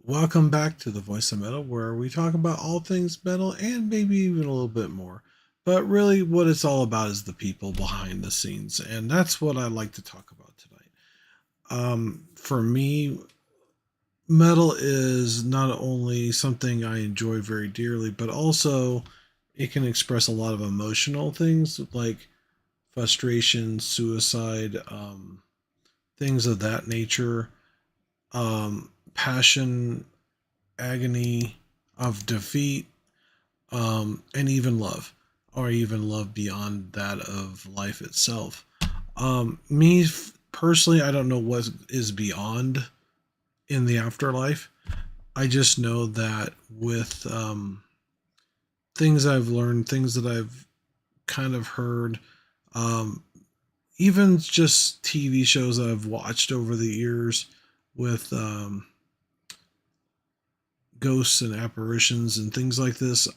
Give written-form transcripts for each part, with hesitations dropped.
Welcome back to the Voice of Metal, where we talk about all things metal and maybe even a little bit more. But really, what it's all about is the people behind the scenes, and that's what I like to talk about tonight. For me, metal is not only something I enjoy very dearly, but also it can express a lot of emotional things like frustration, suicide, things of that nature, passion, agony of defeat, and even love, or even love beyond that of life itself. Personally, I don't know what is beyond in the afterlife. I just know that with things I've learned, things that I've kind of heard, um, even just TV shows that I've watched over the years with ghosts and apparitions and things like this,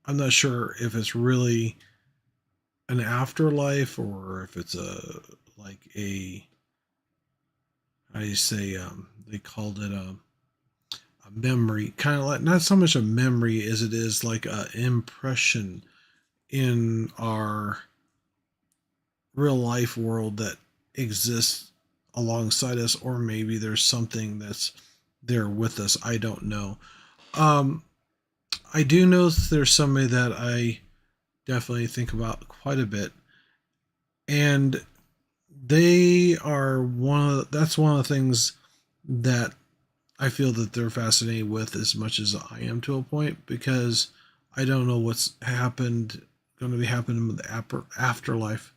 I'm not sure if it's really an afterlife or if it's a like a how do you say they called it a memory, kind of like not so much a memory as it is like a impression in our real life world that exists alongside us, or maybe there's something that's there with us. I don't know. um I do know there's somebody that I definitely think about quite a bit, and they are that's one of the things that I feel that they're fascinated with as much as I am to a point, because I don't know what's going to be happening with the afterlife.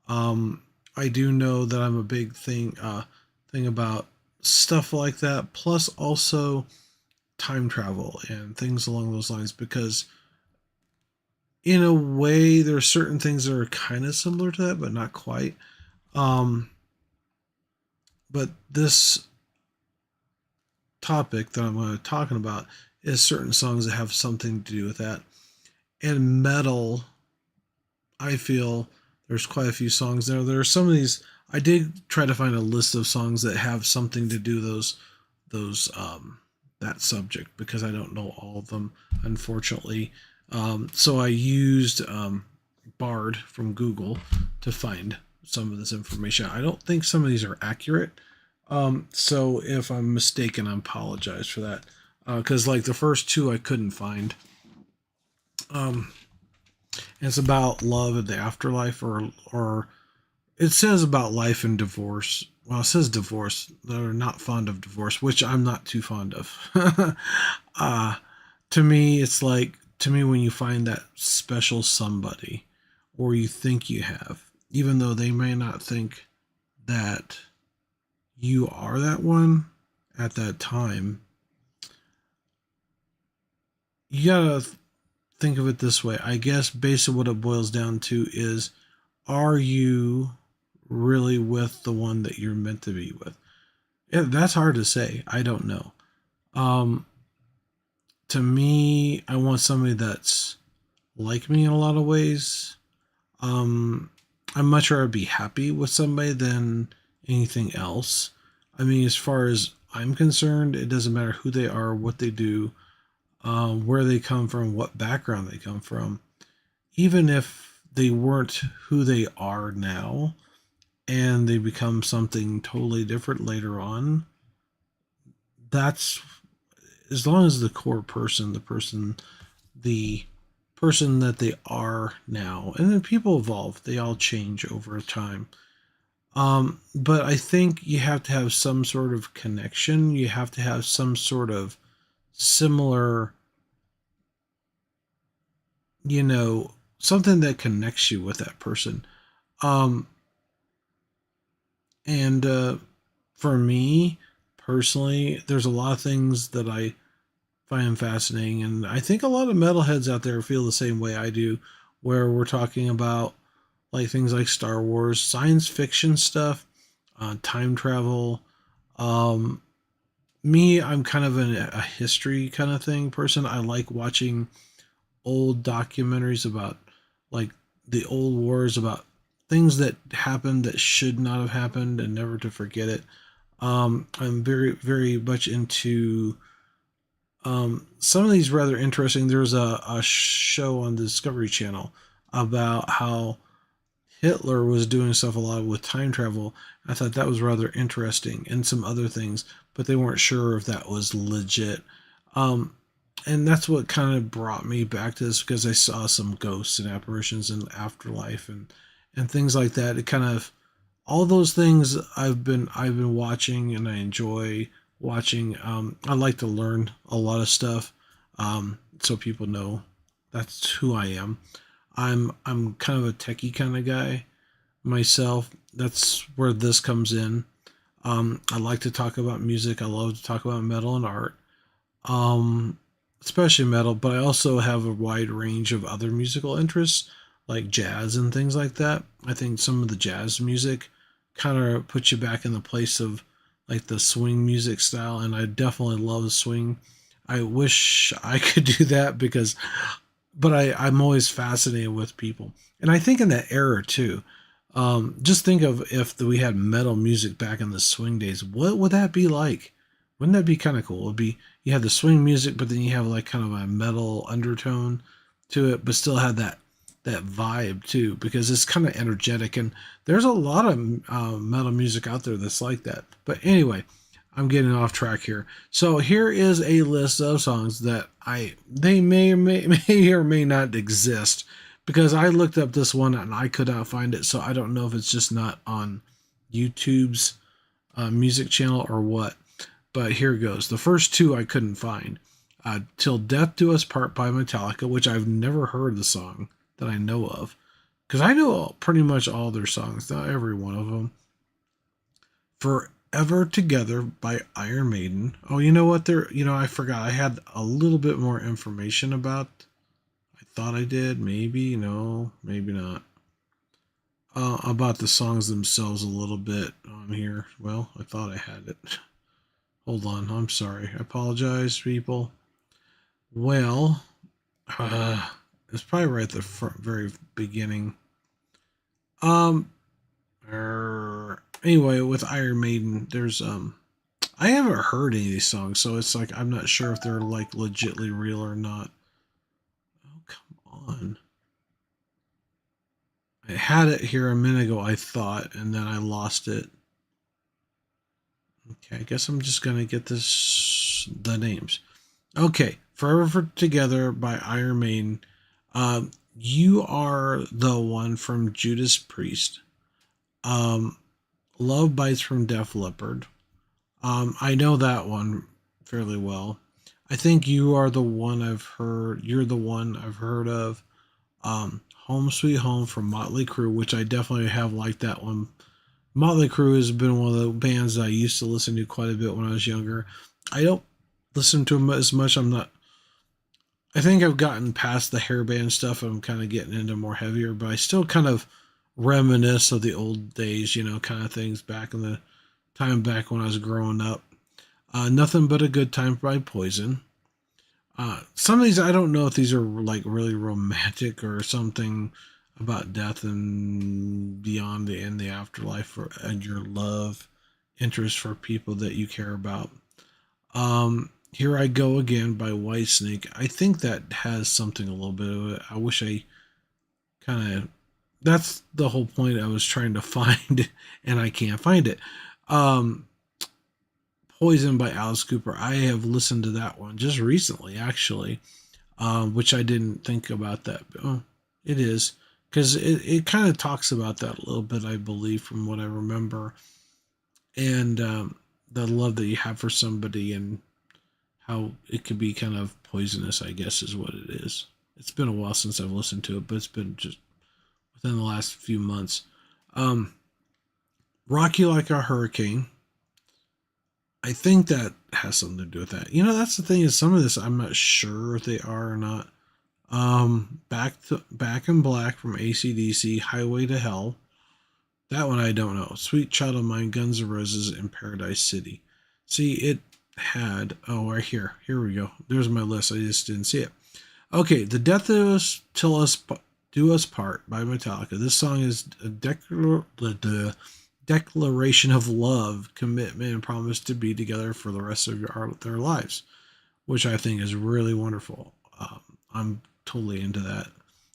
Um, I do know that I'm a big thing about stuff like that, plus also time travel and things along those lines, because in a way there are certain things that are kind of similar to that, but not quite. Um, but this topic that I'm going to be talking about is certain songs that have something to do with that. And metal, I feel there's quite a few songs there. There are some of these. I did try to find a list of songs that have something to do those that subject, because I don't know all of them, unfortunately. So I used Bard from Google to find some of this information. I don't think some of these are accurate. So if I'm mistaken, I apologize for that. Because like the first two I couldn't find. Um, it's about love and the afterlife, or it says about life and divorce. Well, it says divorce. They're not fond of divorce, which I'm not too fond of. uh, to me, it's like to me when you find that special somebody, or you think you have, even though they may not think that you are that one at that time, you gotta think of it this way. I guess basically what it boils down to is, are you really with the one that you're meant to be with? Yeah, that's hard to say. I don't know. Um, to me, I want somebody that's like me in a lot of ways. Um, I'm much rather be happy with somebody than anything else. I mean, as far as I'm concerned, it doesn't matter who they are, what they do, where they come from, what background they come from. Even if they weren't who they are now and they become something totally different later on, that's as long as the core person, the person that they are now, and then people evolve, they all change over time. But I think you have to have some sort of connection. You have to have some sort of similar, something that connects you with that person. Um, and For me personally, there's a lot of things that I find fascinating, and I think a lot of metalheads out there feel the same way I do, where we're talking about like things like Star Wars, science fiction stuff, time travel. Um, I'm kind of a history kind of thing person. I like watching old documentaries about like the old wars, about things that happened that should not have happened, and never to forget it. I'm very, very much into Some of these rather interesting. There's a show on the Discovery Channel about how Hitler was doing stuff a lot with time travel. I thought that was rather interesting, and some other things, but they weren't sure if that was legit. Um, and that's what kind of brought me back to this because I saw some ghosts and apparitions in afterlife and things like that. It kind of all those things I've been watching and I enjoy watching. I like to learn a lot of stuff, so people know that's who I am. I'm kind of a techie kind of guy myself. That's where this comes in. I like to talk about music. I love to talk about metal and art, um, especially metal. But I also have a wide range of other musical interests, like jazz and things like that. I think some of the jazz music kind of puts you back in the place of like the swing music style, and I definitely love swing. I wish I could do that because but I'm always fascinated with people. And I think in that era too, just think of if we had metal music back in the swing days, what would that be like? Wouldn't that be kind of cool? It'd be you have the swing music, but then you have like kind of a metal undertone to it, but still have that vibe too, because it's kind of energetic. And there's a lot of metal music out there that's like that. But anyway, I'm getting off track here. So here is a list of songs that they may or may not exist because I looked up this one and I could not find it. So I don't know if it's just not on YouTube's music channel or what. But here goes. The first two I couldn't find. Till Death Do Us Part by Metallica, which I've never heard the song that I know of. Because I know pretty much all their songs, not every one of them. Forever Together by Iron Maiden. Oh, you know what? I forgot. I had a little bit more information about. I thought I did. Maybe. No, maybe not. About the songs themselves a little bit on here. Well, I thought I had it. Hold on. I'm sorry. I apologize, people. Well, it's probably right at the very beginning. Um, anyway, with Iron Maiden, there's I haven't heard any of these songs, so it's like I'm not sure if they're like legitly real or not. Oh, come on. I had it here a minute ago, I thought, and then I lost it. Okay, I guess I'm just gonna get the names. Okay, Forever Together by Iron Maiden. You Are the One from Judas Priest. Um, Love Bites from Def Leppard. I know that one fairly well. I think you are the one I've heard. You're the one I've heard of. Home Sweet Home from Motley Crue, which I definitely have liked that one. Motley Crue has been one of the bands that I used to listen to quite a bit when I was younger. I don't listen to them as much. I'm not. I think I've gotten past the hairband stuff. I'm kind of getting into more heavier, but I still kind of reminisce of the old days, kind of things back in the time back when I was growing up. Nothing But a Good Time by Poison. Some of these I don't know if these are like really romantic or something about death and beyond the in the afterlife and your love interest for people that you care about. Here I Go Again by Whitesnake. I think that has something a little bit of it. I wish I kind of that's the whole point I was trying to find and I can't find it. Um Poison by Alice Cooper. I have listened to that one just recently, actually, which I didn't think about that. But, it is because it kind of talks about that a little bit, I believe, from what I remember, and the love that you have for somebody and how it could be kind of poisonous, I guess, is what it is. It's been a while since I've listened to it, but it's been just within the last few months. Um, Rock You Like a Hurricane. I think that has something to do with that. That's the thing is some of this I'm not sure if they are or not. Back in Black from ACDC, Highway to Hell. That one I don't know. Sweet Child of Mine, Guns N' Roses, in Paradise City. See, it had right here. Here we go. There's my list. I just didn't see it. Okay, The Death of Us Till Us Do Us Part by Metallica. This song is a the declaration of love, commitment, and promise to be together for the rest of their lives. which I think is really wonderful. I'm totally into that.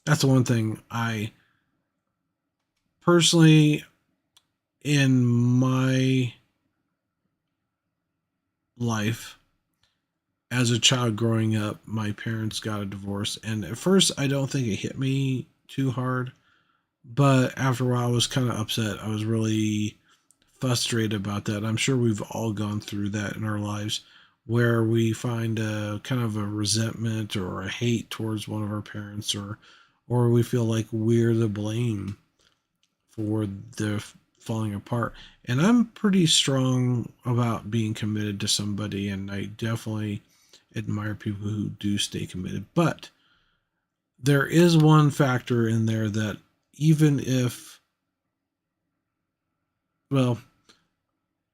That's the one thing I personally, in my life as a child growing up, my parents got a divorce, and at first I don't think it hit me too hard, but after a while I was kind of upset. I was really frustrated about that. I'm sure we've all gone through that in our lives where we find a kind of a resentment or a hate towards one of our parents, or we feel like we're the blame for the falling apart. And I'm pretty strong about being committed to somebody, and I definitely admire people who do stay committed. But there is one factor in there that even if, well,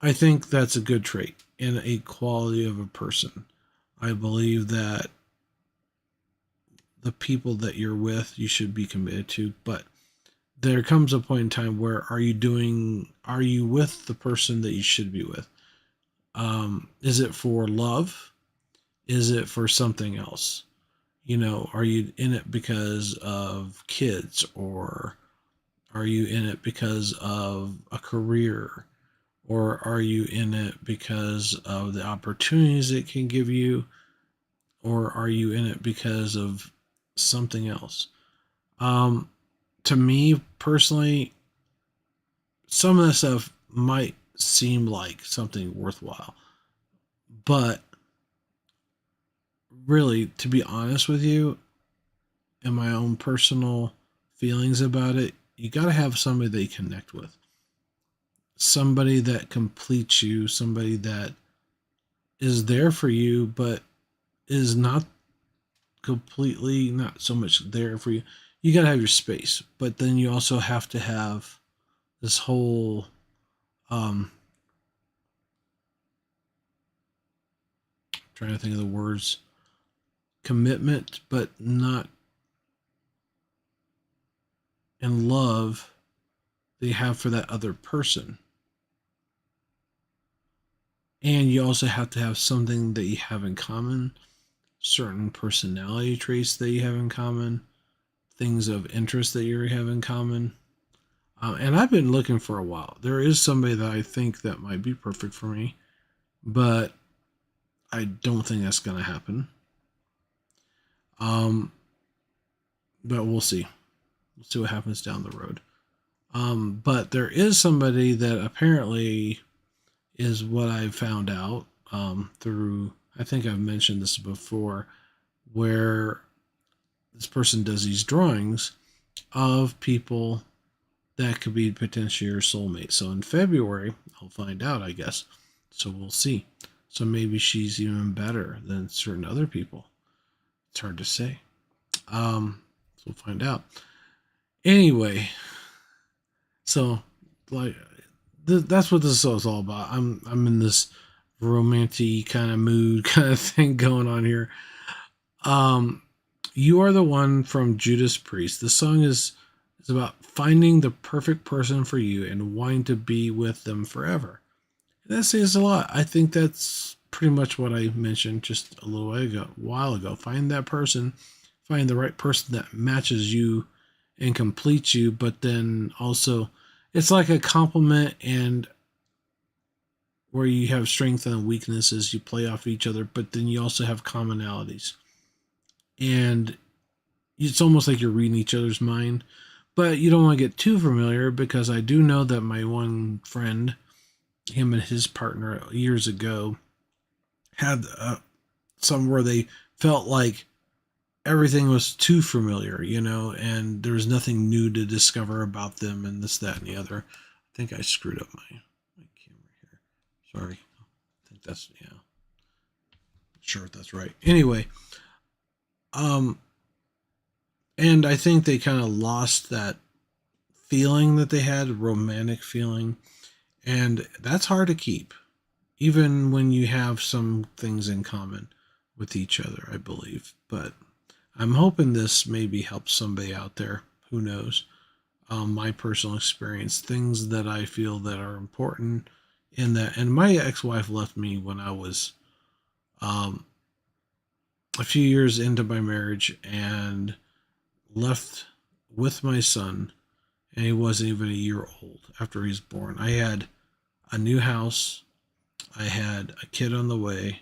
I think that's a good trait in a quality of a person. I believe that the people that you're with, you should be committed to, but there comes a point in time where are you with the person that you should be with? Is it for love? Is it for something else? Are you in it because of kids, or are you in it because of a career, or are you in it because of the opportunities it can give you, or are you in it because of something else? Um, to me personally, some of that stuff might seem like something worthwhile, but really, to be honest with you, in my own personal feelings about it, you got to have somebody that you connect with, somebody that completes you, somebody that is there for you, but is not completely, not so much there for you. You got to have your space, but then you also have to have this whole um trying to think of the words, commitment, but not in love that you have for that other person. And you also have to have something that you have in common, certain personality traits that you have in common, things of interest that you have in common. And I've been looking for a while. There is somebody that I think that might be perfect for me, but I don't think that's going to happen. Um, but we'll see. We'll see what happens down the road. But there is somebody that apparently is what I found out through, I think I've mentioned this before, where this person does these drawings of people that could be potentially your soulmate. So in February, I'll find out, I guess. So we'll see. So maybe she's even better than certain other people. It's hard to say. So we'll find out. Anyway, so like that's what this is all about. I'm in this romantic kind of mood kind of thing going on here. Um, you Are the One from Judas Priest. The song is about finding the perfect person for you and wanting to be with them forever. And that says a lot. I think that's pretty much what I mentioned just a while ago. Find that person, find the right person that matches you and completes you, but then also it's like a compliment, and where you have strengths and weaknesses, you play off each other, but then you also have commonalities. And it's almost like you're reading each other's mind, but you don't want to get too familiar, because I do know that my one friend, him and his partner years ago, had some where they felt like everything was too familiar, and there was nothing new to discover about them, and this, that, and the other. I think I screwed up my camera here. Sorry. I think that's, yeah. Sure, that's right. Anyway, um, and I think they kind of lost that feeling that they had, romantic feeling, and that's hard to keep, even when you have some things in common with each other, I believe. But I'm hoping this maybe helps somebody out there. Who knows? My personal experience, things that I feel that are important in that. And my ex-wife left me when I was um, a few years into my marriage and left with my son, and he wasn't even a year old after he was born. I had a new house, I had a kid on the way,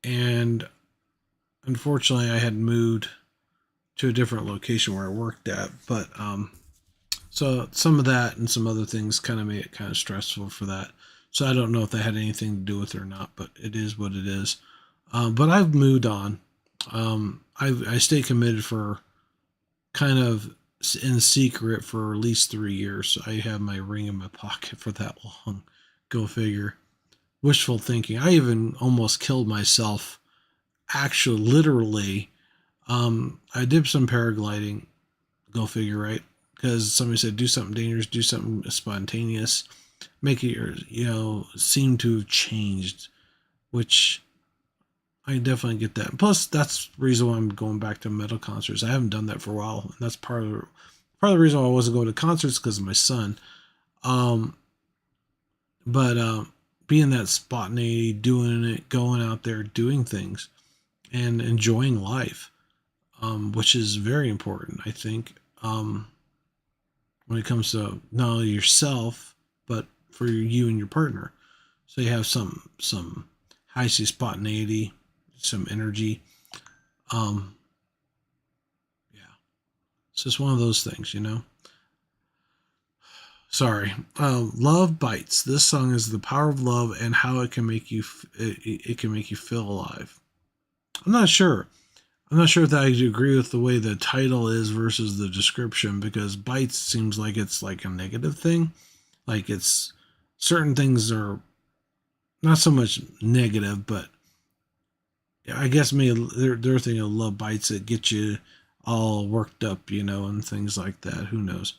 and unfortunately, I had moved to a different location where I worked at. But so some of that and some other things kind of made it kind of stressful for that. So I don't know if that had anything to do with it or not, but it is what it is. But I've moved on. I stay committed for kind of in secret for at least 3 years. I have my ring in my pocket for that long. Go figure. Wishful thinking. I even almost killed myself. Actually, literally, I did some paragliding. Go figure, right? Because somebody said do something dangerous, do something spontaneous, make it seem to have changed, which I definitely get that. Plus, that's the reason why I'm going back to metal concerts. I haven't done that for a while, and that's part of the reason why I wasn't going to concerts because of my son. Um, but being that spontaneity, doing it, going out there, doing things, and enjoying life, which is very important, I think, when it comes to not only yourself but for you and your partner. So you have some high spontaneity, some energy. Um, yeah, it's just one of those things. Sorry. Love bites. This song is the power of love and how it can make it can make you feel alive. I'm not sure. I'm not sure if I agree with the way the title is versus the description, because bites seems like it's like a negative thing. Like it's certain things are not so much negative, but I guess maybe they're thinking of love bites that get you all worked up, and things like that. Who knows?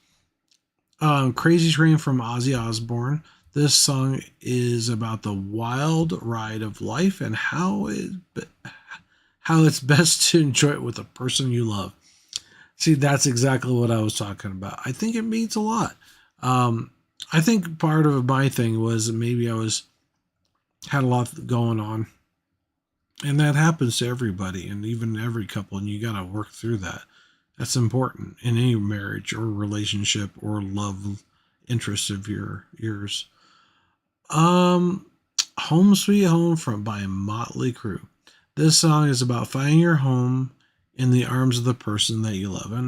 Crazy Train from Ozzy Osbourne. This song is about the wild ride of life and how it's best to enjoy it with a person you love. See, that's exactly what I was talking about. I think it means a lot. Um, I think part of my thing was maybe I was had a lot going on, and that happens to everybody, and even every couple, and you got to work through that. That's important in any marriage or relationship or love interest of yours. Um, Home Sweet Home from by Motley Crue. This song is about finding your home in the arms of the person that you love. And